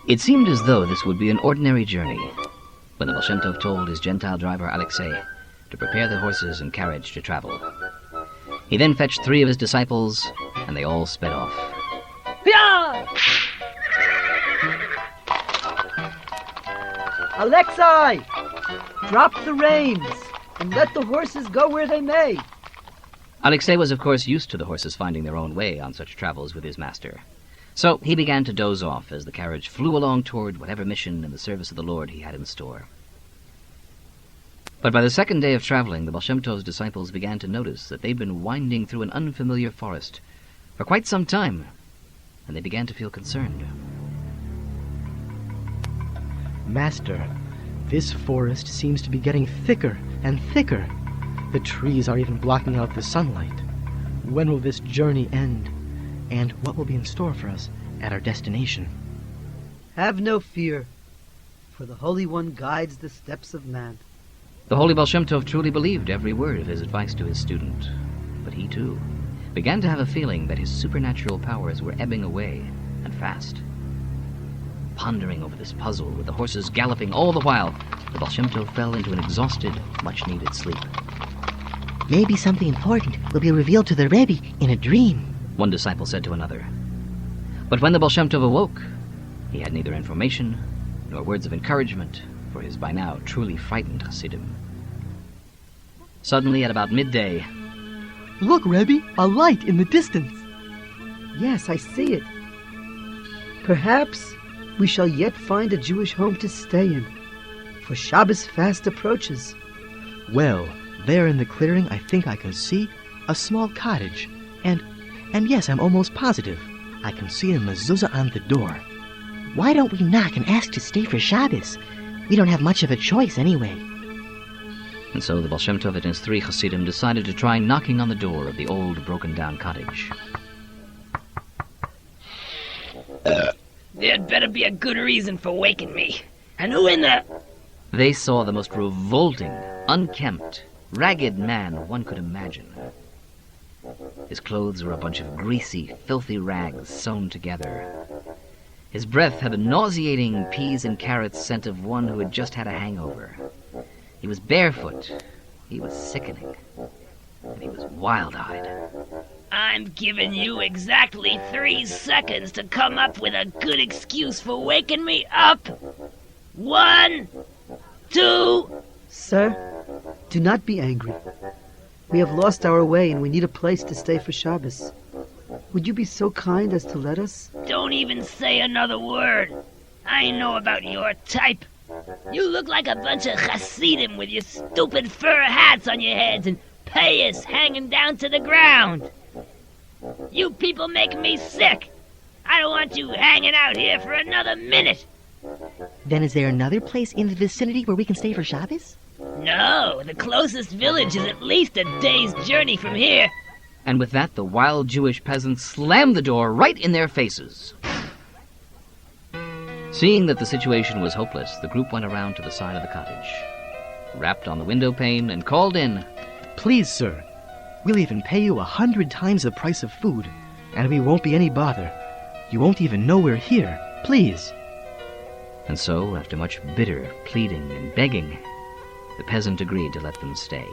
It seemed as though this would be an ordinary journey when the Baal Shem Tov told his Gentile driver Alexei to prepare the horses and carriage to travel. He then fetched 3 of his disciples, and they all sped off. Yeah! Alexei! Drop the reins and let the horses go where they may. Alexei was, of course, used to the horses finding their own way on such travels with his master. So he began to doze off as the carriage flew along toward whatever mission in the service of the Lord he had in store. But by the second day of traveling, the Baal Shem Tov's disciples began to notice that they'd been winding through an unfamiliar forest for quite some time, and they began to feel concerned. Master, this forest seems to be getting thicker and thicker. The trees are even blocking out the sunlight. When will this journey end? And what will be in store for us at our destination? Have no fear, for the Holy One guides the steps of man. The Holy Baal Shem Tov truly believed every word of his advice to his student, but he, too, began to have a feeling that his supernatural powers were ebbing away, and fast. Pondering over this puzzle, with the horses galloping all the while, the Baal Shem Tov fell into an exhausted, much-needed sleep. Maybe something important will be revealed to the Rebbe in a dream, one disciple said to another. But when the Baal Shem Tov awoke, he had neither information nor words of encouragement for his by now truly frightened Hasidim. Suddenly, at about midday, Look, Rebbe, a light in the distance. Yes, I see it. Perhaps we shall yet find a Jewish home to stay in, for Shabbos fast approaches. Well, there in the clearing I think I can see a small cottage, and yes, I'm almost positive I can see a mezuzah on the door. Why don't we knock and ask to stay for Shabbos? We don't have much of a choice anyway. And so the Baal Shem Tov and his 3 Hasidim decided to try knocking on the door of the old, broken-down cottage. There'd better be a good reason for waking me. And who in the... They saw the most revolting, unkempt, ragged man one could imagine. His clothes were a bunch of greasy, filthy rags sewn together. His breath had the nauseating peas and carrots scent of one who had just had a hangover. He was barefoot, he was sickening, and he was wild-eyed. I'm giving you exactly 3 seconds to come up with a good excuse for waking me up. 1, 2... Sir, do not be angry. We have lost our way and we need a place to stay for Shabbos. Would you be so kind as to let us? Don't even say another word. I know about your type. You look like a bunch of Hasidim with your stupid fur hats on your heads and payas hanging down to the ground. You people make me sick. I don't want you hanging out here for another minute. Then is there another place in the vicinity where we can stay for Shabbos? No, the closest village is at least a day's journey from here. And with that, the wild Jewish peasants slammed the door right in their faces. Seeing that the situation was hopeless, the group went around to the side of the cottage, rapped on the window pane, and called in, Please, sir, we'll even pay you 100 times the price of food, and we won't be any bother. You won't even know we're here. Please. And so, after much bitter pleading and begging, the peasant agreed to let them stay.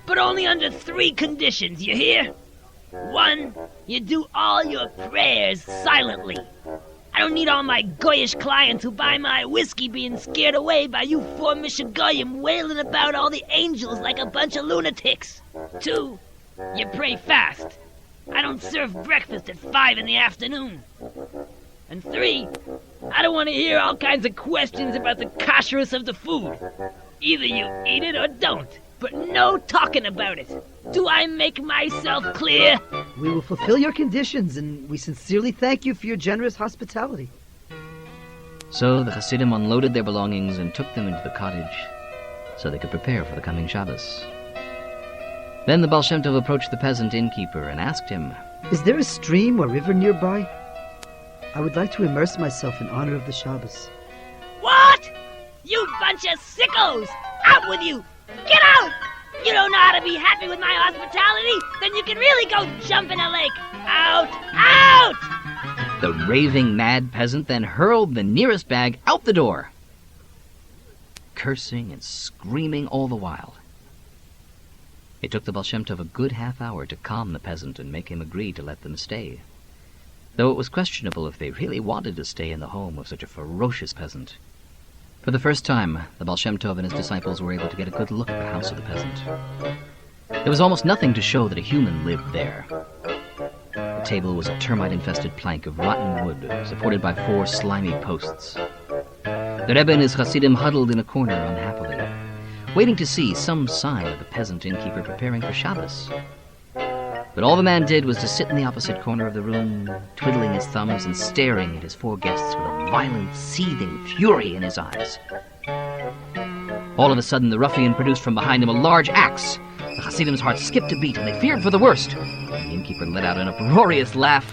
But only under 3 conditions, you hear? 1, you do all your prayers silently. I don't need all my goyish clients who buy my whiskey being scared away by you 4 Mishagoyim wailing about all the angels like a bunch of lunatics. 2, you pray fast. I don't serve breakfast at 5 in the afternoon. And 3, I don't want to hear all kinds of questions about the kashrus of the food. Either you eat it or don't, but no talking about it. Do I make myself clear? We will fulfill your conditions, and we sincerely thank you for your generous hospitality. So the Hasidim unloaded their belongings and took them into the cottage so they could prepare for the coming Shabbos. Then the Baal Shem Tov approached the peasant innkeeper and asked him, Is there a stream or river nearby? I would like to immerse myself in honor of the Shabbos. What? You bunch of sickos! Out with you! Get out! You don't know how to be happy with my hospitality? Then you can really go jump in a lake! Out! Out! The raving mad peasant then hurled the nearest bag out the door, cursing and screaming all the while. It took the Baal Shem Tov a good half-hour to calm the peasant and make him agree to let them stay, though it was questionable if they really wanted to stay in the home of such a ferocious peasant. For the first time, the Baal Shem Tov and his disciples were able to get a good look at the house of the peasant. There was almost nothing to show that a human lived there. The table was a termite-infested plank of rotten wood, supported by 4 slimy posts. The Rebbe and his Hasidim huddled in a corner unhappily, waiting to see some sign of the peasant innkeeper preparing for Shabbos. But all the man did was to sit in the opposite corner of the room, twiddling his thumbs and staring at his 4 guests with a violent, seething fury in his eyes. All of a sudden, the ruffian produced from behind him a large axe. The Hasidim's heart skipped a beat, and they feared for the worst. The innkeeper let out an uproarious laugh,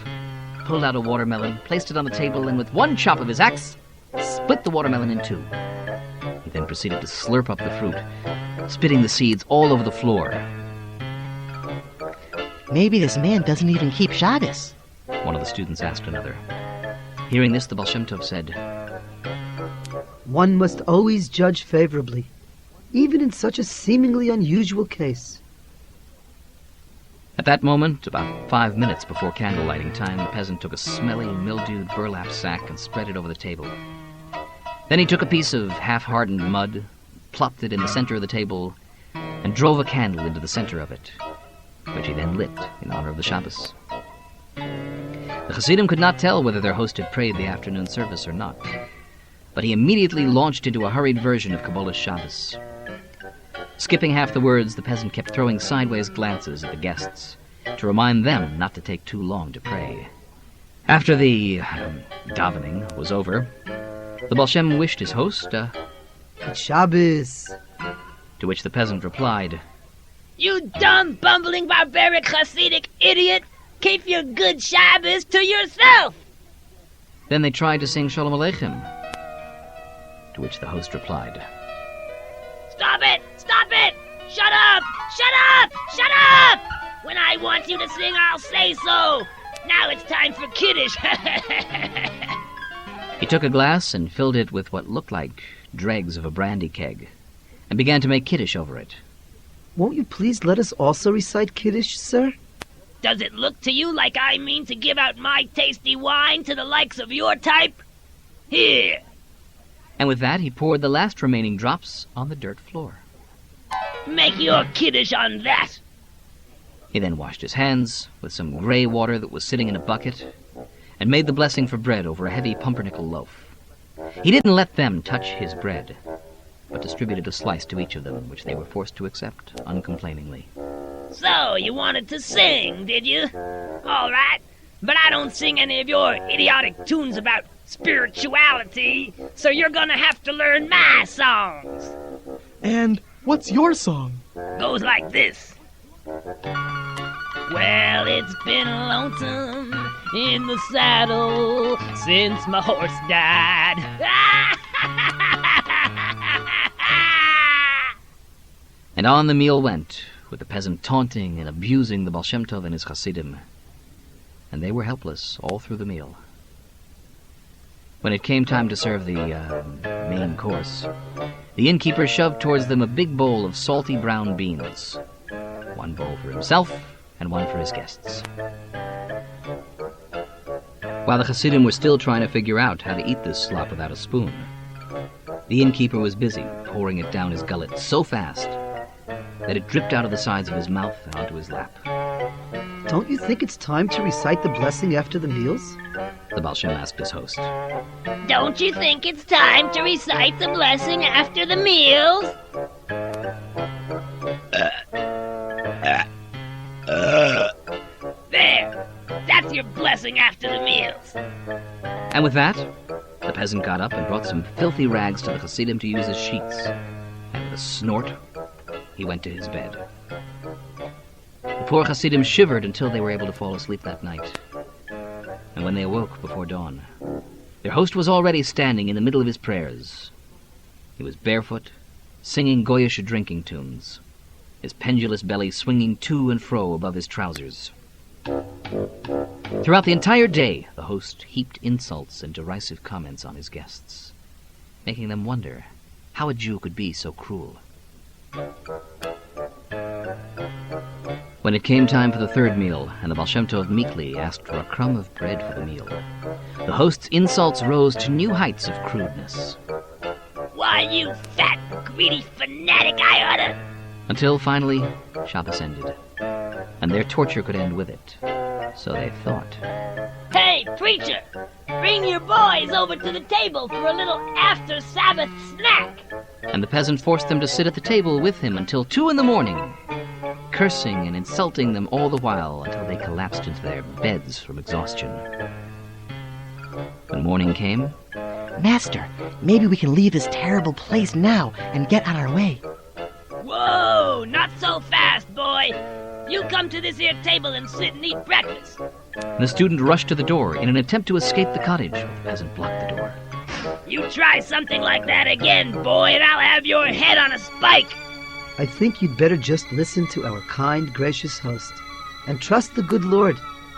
pulled out a watermelon, placed it on the table, and with one chop of his axe, split the watermelon in 2. He then proceeded to slurp up the fruit, spitting the seeds all over the floor. Maybe this man doesn't even keep Shabbos. One of the students asked another. Hearing this, the Baal Shem Tov said, One must always judge favorably, even in such a seemingly unusual case. At that moment, about 5 minutes before candle-lighting time, the peasant took a smelly, mildewed burlap sack and spread it over the table. Then he took a piece of half-hardened mud, plopped it in the center of the table, and drove a candle into the center of it, which he then lit in honor of the Shabbos. The Hasidim could not tell whether their host had prayed the afternoon service or not, but he immediately launched into a hurried version of Kabbalah's Shabbos. Skipping half the words, the peasant kept throwing sideways glances at the guests to remind them not to take too long to pray. After the davening was over, the Baal Shem wished his host It's Shabbos. to which the peasant replied, You dumb, bumbling, barbaric, Hasidic idiot! Keep your good Shabbos to yourself! Then they tried to sing Shalom Aleichem, to which the host replied, Stop it! Stop it! Shut up! Shut up! Shut up! When I want you to sing, I'll say so! Now it's time for Kiddush! He took a glass and filled it with what looked like dregs of a brandy keg, and began to make Kiddush over it. Won't you please let us also recite Kiddush, sir? Does it look to you like I mean to give out my tasty wine to the likes of your type? Here! And with that, he poured the last remaining drops on the dirt floor. Make your Kiddush on that! He then washed his hands with some gray water that was sitting in a bucket, and made the blessing for bread over a heavy pumpernickel loaf. He didn't let them touch his bread, but distributed a slice to each of them, which they were forced to accept uncomplainingly. So, you wanted to sing, did you? All right, but I don't sing any of your idiotic tunes about spirituality, so you're gonna have to learn my songs. And what's your song? Goes like this. Well, it's been lonesome in the saddle since my horse died. And on the meal went, with the peasant taunting and abusing the Baal Shem Tov and his Hasidim. And they were helpless all through the meal. When it came time to serve the main course, the innkeeper shoved towards them a big bowl of salty brown beans. One bowl for himself, and one for his guests. While the Hasidim were still trying to figure out how to eat this slop without a spoon, the innkeeper was busy pouring it down his gullet so fast that it dripped out of the sides of his mouth and onto his lap. Don't you think it's time to recite the blessing after the meals? The Baal Shem asked his host. Don't you think it's time to recite the blessing after the meals? There! That's your blessing after the meals. And with that, the peasant got up and brought some filthy rags to the Hasidim to use as sheets. And with a snort, he went to his bed. The poor Hasidim shivered until they were able to fall asleep that night. And when they awoke before dawn, their host was already standing in the middle of his prayers. He was barefoot, singing Goyish drinking tunes, his pendulous belly swinging to and fro above his trousers. Throughout the entire day, the host heaped insults and derisive comments on his guests, making them wonder how a Jew could be so cruel. When it came time for the third meal, and the Baal Shem Tov meekly asked for a crumb of bread for the meal, the host's insults rose to new heights of crudeness. Why, you fat, greedy fanatic, I oughta... Until finally, Shabbos ended, and their torture could end with it. So they thought. Hey, preacher! Bring your boys over to the table for a little after-Sabbath snack! And the peasant forced them to sit at the table with him until 2 a.m, cursing and insulting them all the while until they collapsed into their beds from exhaustion. When morning came... Master, maybe we can leave this terrible place now and get on our way. Whoa! Not so fast, boy! You come to this here table and sit and eat breakfast. The student rushed to the door in an attempt to escape the cottage, but the peasant blocked the door. You try something like that again, boy, and I'll have your head on a spike! I think you'd better just listen to our kind, gracious host and trust the good Lord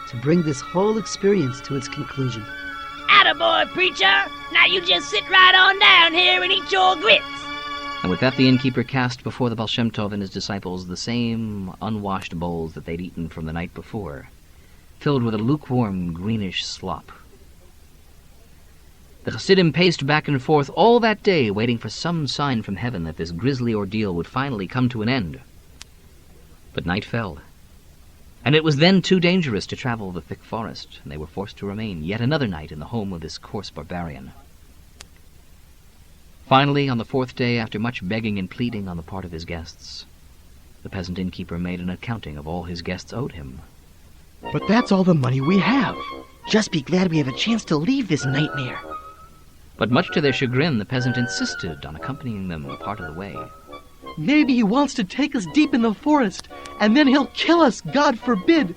to bring this whole experience to its conclusion. Attaboy, preacher! Now you just sit right on down here and eat your grits! And with that, the innkeeper cast before the Baal Shem Tov and his disciples the same unwashed bowls that they'd eaten from the night before, filled with a lukewarm, greenish slop. The Chassidim paced back and forth all that day, waiting for some sign from heaven that this grisly ordeal would finally come to an end. But night fell, and it was then too dangerous to travel the thick forest, and they were forced to remain yet another night in the home of this coarse barbarian. Finally, on the 4th day, after much begging and pleading on the part of his guests, the peasant innkeeper made an accounting of all his guests owed him. But that's all the money we have. Just be glad we have a chance to leave this nightmare. But much to their chagrin, the peasant insisted on accompanying them a part of the way. Maybe he wants to take us deep in the forest, and then he'll kill us, God forbid.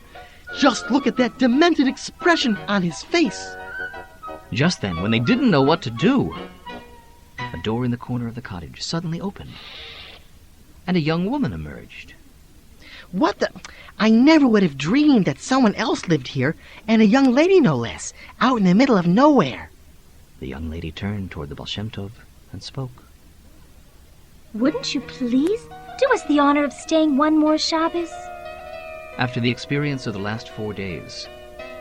Just look at that demented expression on his face. Just then, when they didn't know what to do, a door in the corner of the cottage suddenly opened, and a young woman emerged. What the... I never would have dreamed that someone else lived here, and a young lady no less, out in the middle of nowhere. The young lady turned toward the Baal Shem Tov and spoke. Wouldn't you please do us the honor of staying one more Shabbos? After the experience of the last 4 days,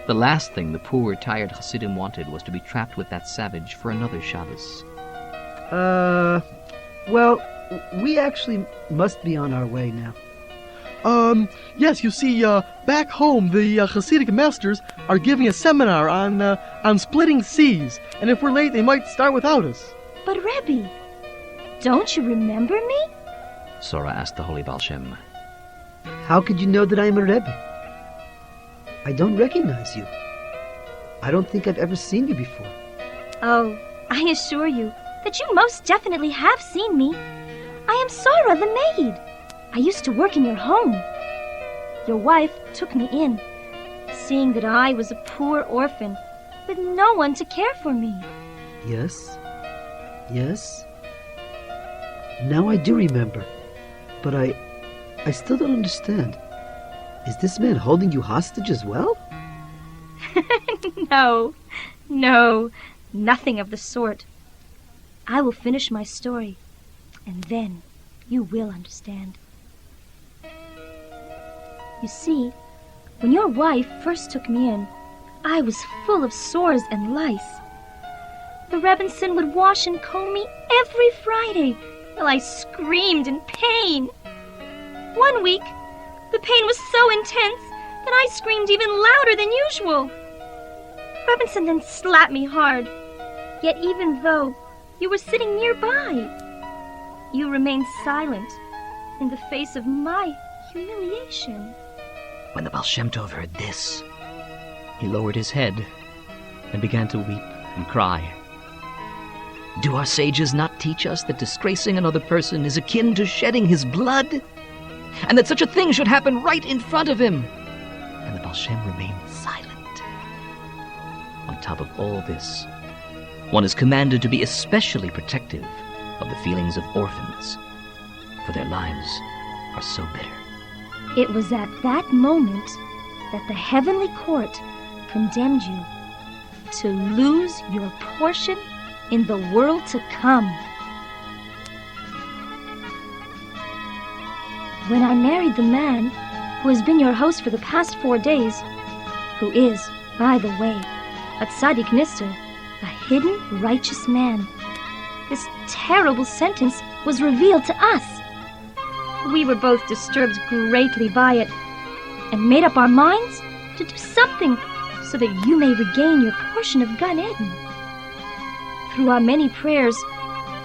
the last thing the poor, tired Hasidim wanted was to be trapped with that savage for another Shabbos. Well, we actually must be on our way now. Yes, you see, back home, the Hasidic masters are giving a seminar on splitting seas, and if we're late, they might start without us. But Rebbe, don't you remember me? Sora asked the holy Baal Shem. How could you know that I am a Rebbe? I don't recognize you. I don't think I've ever seen you before. Oh, I assure you that you most definitely have seen me. I am Sarah the maid. I used to work in your home. Your wife took me in, seeing that I was a poor orphan with no one to care for me. Yes. Now I do remember. But I still don't understand. Is this man holding you hostage as well? No, nothing of the sort. I will finish my story, and then you will understand. You see, when your wife first took me in, I was full of sores and lice. The Rebbetzin would wash and comb me every Friday while I screamed in pain. One week, the pain was so intense that I screamed even louder than usual. Rebbetzin then slapped me hard. Yet even though you were sitting nearby, you remained silent in the face of my humiliation. When the Baal Shem Tov heard this, he lowered his head and began to weep and cry. Do our sages not teach us that disgracing another person is akin to shedding his blood? And that such a thing should happen right in front of him? And the Baal Shem remained silent. On top of all this, one is commanded to be especially protective of the feelings of orphans, for their lives are so bitter. It was at that moment that the heavenly court condemned you to lose your portion in the world to come. When I married the man who has been your host for the past 4 days, who is, by the way, a tzaddik nister, a hidden righteous man, this terrible sentence was revealed to us. We were both disturbed greatly by it, and made up our minds to do something so that you may regain your portion of Gan Eden. Through our many prayers,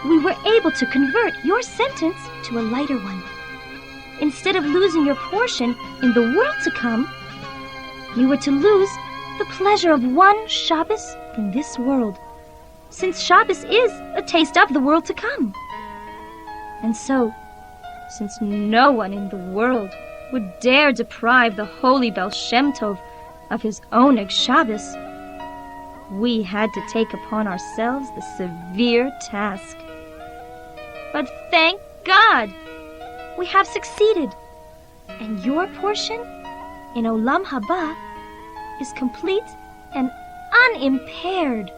we were able to convert your sentence to a lighter one. Instead of losing your portion in the world to come, you were to lose the pleasure of one Shabbos in this world, since Shabbos is a taste of the world to come. And so, since no one in the world would dare deprive the holy Baal Shem Tov of his Oneg Shabbos, we had to take upon ourselves the severe task. But thank God, we have succeeded, and your portion in Olam Haba is complete and unimpaired.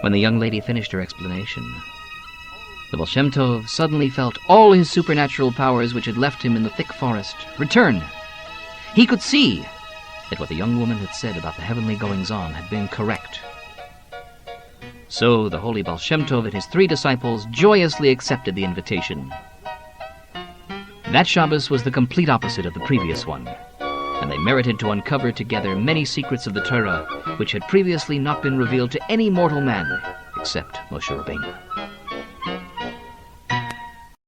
When the young lady finished her explanation, the Baal Shem Tov suddenly felt all his supernatural powers which had left him in the thick forest return. He could see that what the young woman had said about the heavenly goings-on had been correct. So the holy Baal Shem Tov and his 3 disciples joyously accepted the invitation. That Shabbos was the complete opposite of the previous one, and they merited to uncover together many secrets of the Torah which had previously not been revealed to any mortal man except Moshe Rabbeinu.